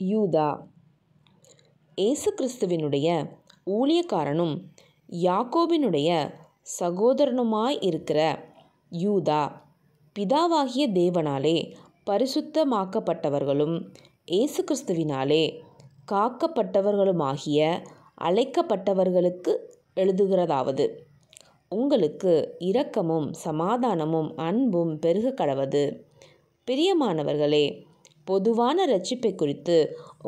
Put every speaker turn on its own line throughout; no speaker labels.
யூதா. இயேசு கிறிஸ்துவினுடைய ஊழியக்காரனும் யாக்கோபினுடைய சகோதரனுமாய் இருக்கிற யூதா, பிதாவாகிய தேவனாலே பரிசுத்தமாக்கப்பட்டவர்களும் இயேசு கிறிஸ்துவினாலே காக்கப்பட்டவர்களுமாகிய அழைக்கப்பட்டவர்களுக்கு எழுதுகிறதாவது: உங்களுக்கு இரக்கமும் சமாதானமும் அன்பும் பெருக கடவது. பிரியமானவர்களே, பொதுவான இரட்சிப்பை குறித்து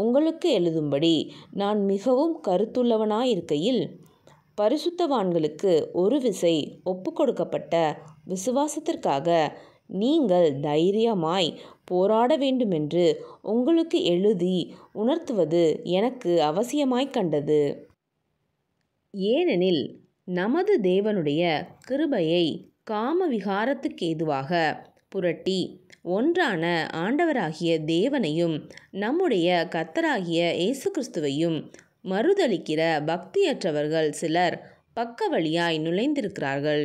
உங்களுக்கு எழுதும்படி நான் மிகவும் கருத்துள்ளவனாயிருக்கையில், பரிசுத்தவான்களுக்கு ஒரு விசை ஒப்புக்கொடுக்கப்பட்ட விசுவாசத்திற்காக நீங்கள் தைரியமாய் போராட வேண்டுமென்று உங்களுக்கு எழுதி உணர்த்துவது எனக்கு அவசியமாய்க் கண்டது. ஏனெனில் நமது தேவனுடைய கிருபையை காமவிகாரத்துக்கேதுவாக புரட்டி ஒன்றான ஆண்டவராகிய தேவனையும் நம்முடைய கர்த்தராகிய இயேசு கிறிஸ்துவையும் மறுதலிக்கிற பக்தியற்றவர்கள் சிலர் பக்க வழியாய் நுழைந்திருக்கிறார்கள்.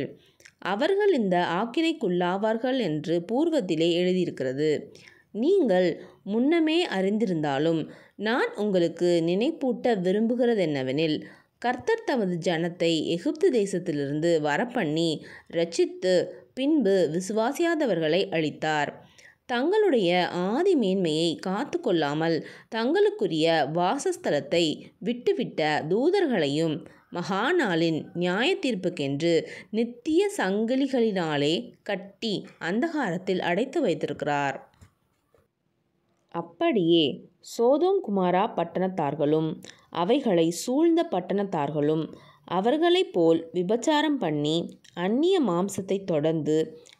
அவர்கள் இந்த ஆக்கினைக்குள்ளாவார்கள் என்று பூர்வத்திலே எழுதியிருக்கிறது. நீங்கள் முன்னமே அறிந்திருந்தாலும் நான் உங்களுக்கு நினைப்பூட்ட விரும்புகிறதென்னவெனில், கர்த்தர் தமது ஜனத்தை எகிப்து தேசத்திலிருந்து வரப்பண்ணி இரட்சித்து பின்பு விசுவாசியாதவர்களை அழித்தார். தங்களுடைய ஆதி மேன்மையை காத்து கொள்ளாமல் தங்களுக்குரிய வாசஸ்தலத்தை விட்டுவிட்ட தூதர்களையும் மகாநாளின் நியாய தீர்ப்புக்கென்று நித்திய சங்கிலிகளினாலே கட்டி அந்தகாரத்தில் அடைத்து வைத்திருக்கிறார். அப்படியே சோதோம் குமாரா பட்டணத்தார்களும் அவைகளை சூழ்ந்த பட்டணத்தார்களும் அவர்களைப் போல் விபசாரம் பண்ணி அந்நிய மாம்சத்தை தொடர்ந்து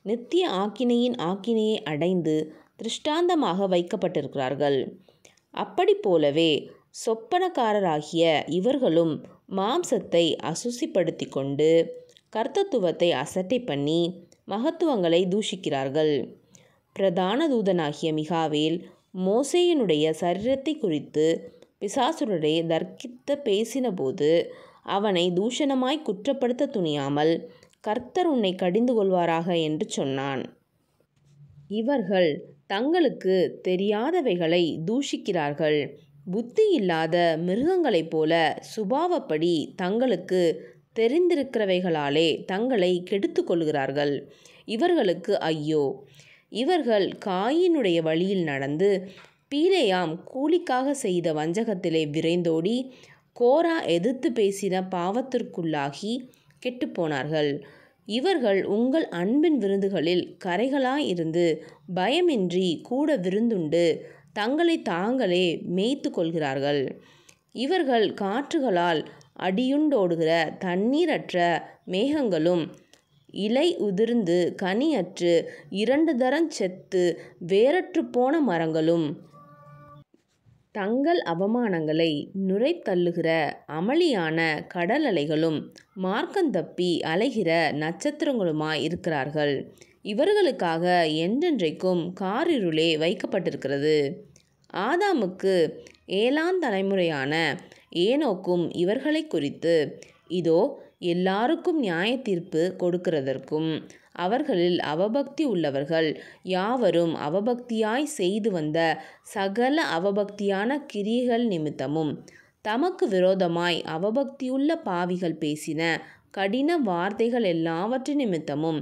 நித்திய ஆக்கினையின் ஆக்கினையை அடைந்து திருஷ்டாந்தமாக வைக்கப்பட்டிருக்கிறார்கள். அப்படி போலவே சொப்பனக்காரராகிய இவர்களும் மாம்சத்தை அசுசிப்படுத்தி கொண்டு கர்த்தத்துவத்தை அசட்டை பண்ணி மகத்துவங்களை தூஷிக்கிறார்கள். பிரதான தூதனாகிய மிகாவேல் மோசேயினுடைய சரீரத்தை குறித்து பிசாசுடனே தர்க்கித்து பேசினபோது அவனை தூஷணமாய் குற்றப்படுத்த துணியாமல், கர்த்தர் உன்னை கடிந்து கொள்வாராக என்று சொன்னான். இவர்கள் தங்களுக்கு தெரியாதவைகளை தூஷிக்கிறார்கள். புத்தி இல்லாத மிருகங்களைப் போல சுபாவப்படி தங்களுக்கு தெரிந்திருக்கிறவைகளாலே தங்களை கெடுத்து கொள்கிறார்கள். இவர்களுக்கு ஐயோ! இவர்கள் காயினுடைய வழியில் நடந்து பீலேயாம் கூலிக்காக செய்த வஞ்சகத்திலே விரைந்தோடி கோரா எதிர்த்து பேசின பாவத்திற்குள்ளாகி கெட்டுப்போனார்கள். இவர்கள் உங்கள் அன்பின் விருந்துகளில் கரைகளாயிருந்து பயமின்றி கூட விருந்துண்டு தங்களை தாங்களே மேய்த்து கொள்கிறார்கள். இவர்கள் காற்றுகளால் அடியுண்டோடுகிற தண்ணீரற்ற மேகங்களும் இலை உதிர்ந்து கனியற்று 2 தரம் செத்து வேரற்று போன மரங்களும் தங்கள் அவமானங்களை நுரைத்தள்ளுகிற அமளியான கடல் அலைகளும் மார்க்கந்தப்பி அலைகிற நட்சத்திரங்களுமாய் இருக்கிறார்கள். இவர்களுக்காக என்றென்றைக்கும் காரிருளே வைக்கப்பட்டிருக்கிறது. ஆதாமுக்கு 7ஆம் தலைமுறையான ஏனோக்கும் இவர்களை குறித்து, இதோ எல்லாருக்கும் நியாய தீர்ப்பு கொடுக்கிறதற்கும் அவர்களில் அவபக்தி உள்ளவர்கள் யாவரும் அவபக்தியாய் செய்து வந்த சகல அவபக்தியான கிரியைகள் நிமித்தமும் தமக்கு விரோதமாய் அவபக்தியுள்ள பாவிகள் பேசின கடின வார்த்தைகள் எல்லாவற்றின் நிமித்தமும்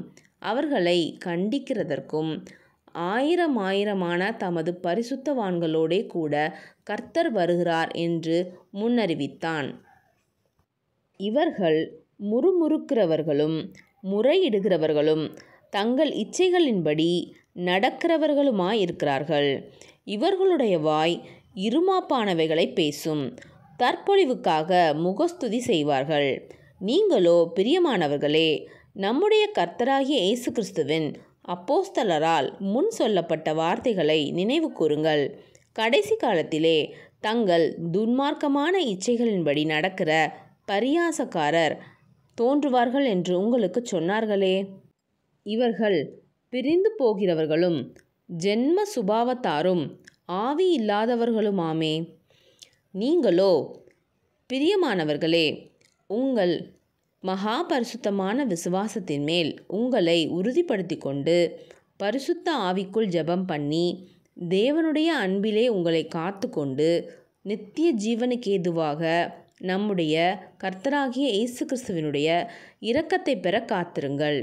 அவர்களை கண்டிக்கிறதற்கும் ஆயிரமான தமது பரிசுத்தவான்களோடே கூட கர்த்தர் வருகிறார் என்று முன்னறிவித்தான். இவர்கள் முறுமுறுக்கிறவர்களும் முறையிடுகிறவர்களும் தங்கள் இச்சைகளின்படி நடக்கிறவர்களுமாயிருக்கிறார்கள். இவர்களுடைய வாய் இருமாப்பானவைகளை பேசும். தற்பொழிவுக்காக முகஸ்துதி செய்வார்கள். நீங்களோ பிரியமானவர்களே, நம்முடைய கர்த்தராகிய இயேசு கிறிஸ்துவின் அப்போஸ்தலரால் முன் சொல்லப்பட்ட வார்த்தைகளை நினைவு கூறுங்கள். கடைசி காலத்திலே தங்கள் துன்மார்க்கமான இச்சைகளின்படி நடக்கிற பரியாசக்காரர் தோன்றுவார்கள் என்று உங்களுக்கு சொன்னார்களே. இவர்கள் பிரிந்து போகிறவர்களும் ஜென்ம சுபாவத்தாரும் ஆவி இல்லாதவர்களுமாமே. நீங்களோ பிரியமானவர்களே, உங்கள் மகா பரிசுத்தமான விசுவாசத்தின் மேல் உங்களை உறுதிப்படுத்தி கொண்டு பரிசுத்த ஆவிக்குள் ஜெபம் பண்ணி தேவனுடைய அன்பிலே உங்களை காத்து கொண்டு நித்திய ஜீவனுக்கேதுவாக நம்முடைய கர்த்தராகிய இயேசு கிறிஸ்துவினுடைய இரக்கத்தை பெற காத்திருங்கள்.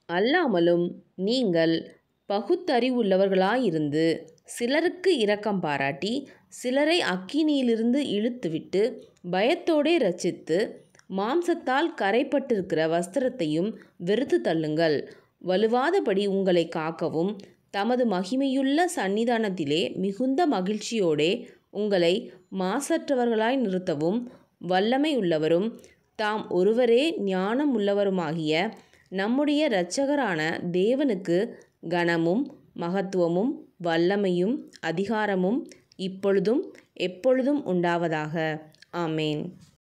அல்லாமலும் நீங்கள் பகுத்தறிவுள்ளவர்களாயிருந்து சிலருக்கு இரக்கம் பாராட்டி சிலரை அக்கினியிலிருந்து இழுத்துவிட்டு பயத்தோடே இரட்சித்து மாம்சத்தால் கரைப்பட்டிருக்கிற வஸ்திரத்தையும் வெறுத்து தள்ளுங்கள். வலுவாதபடி உங்களை காக்கவும் தமது மகிமையுள்ள சந்நிதானத்திலே மிகுந்த மகிழ்ச்சியோடே உங்களை மாசற்றவர்களாய் நிறுத்தவும் வல்லமை உள்ளவரும் தாம் ஒருவரே ஞானம் உள்ளவருமாகிய நம்முடைய இரட்சகரான தேவனுக்கு கனமும் மகத்துவமும் வல்லமையும் அதிகாரமும் இப்பொழுதும் எப்பொழுதும் உண்டாவதாக. ஆமேன்.